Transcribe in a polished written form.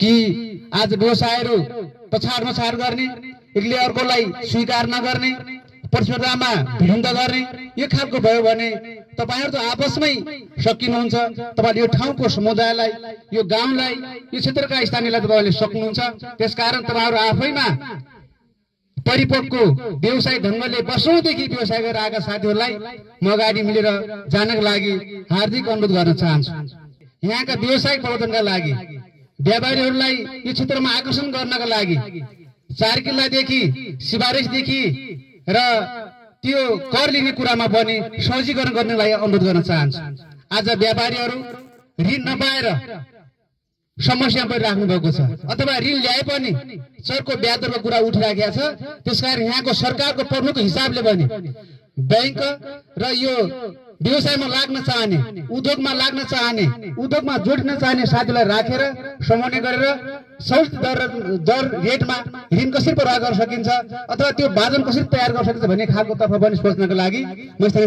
कि आज व्यवसायहरू पछाड मछाड गर्ने, एकले अर्कोलाई स्वीकार नगर्ने, प्रतिस्पर्धामा भिडन्त गर्ने यो खालको भयो भने तपाईहरु त आपसमै सकिनुहुन्छ। तपाईले यो ठाउँको समुदायलाई, यो गाउँलाई, यो क्षेत्रका स्थानीयलाई तपाईले सक्नुहुन्छ। त्यसकारण तपाईहरु आफैमा परिपक्व व्यवसाय ढंगले वर्षौंदेखि व्यवसाय गरेर आएका साथीहरूलाई म अगाडि मिलेर जानका लागि हार्दिक अनुरोध गर्न चाहन्छु। यहाँका व्यवसायिक प्रवर्तनका लागि, व्यापारीहरूलाई यो क्षेत्रमा आकर्षण गर्नका लागि 4 किल्लादेखि सिफारिसदेखि र त्यो कर लिने कुरामा पनि सहजीकरण गर्ने लागि अनुरोध गर्न चाहन्छु। आज व्यापारीहरू ऋण नपाएर समस्या परिराख्नु भएको छ, अथवा ऋण ल्याए पनि सरको ब्याज दरको कुरा उठिराखेको छ। त्यसकारण यहाँको सरकारको प्रमुख हिसाबले पनि बैंक र यो व्यवसायमा लाग्न चाहने, उद्योगमा लाग्न चाहने, उद्योगमा जोड्न चाहने साथीलाई राखेर समन्वय गरेर सहुलियत दर रेटमा ऋण कसरी प्रवाह गर्न सकिन्छ अथवा त्यो बाजन कसरी तयार गर्न सकिन्छ भन्ने खालको तर्फ पनि सोच्नको लागि म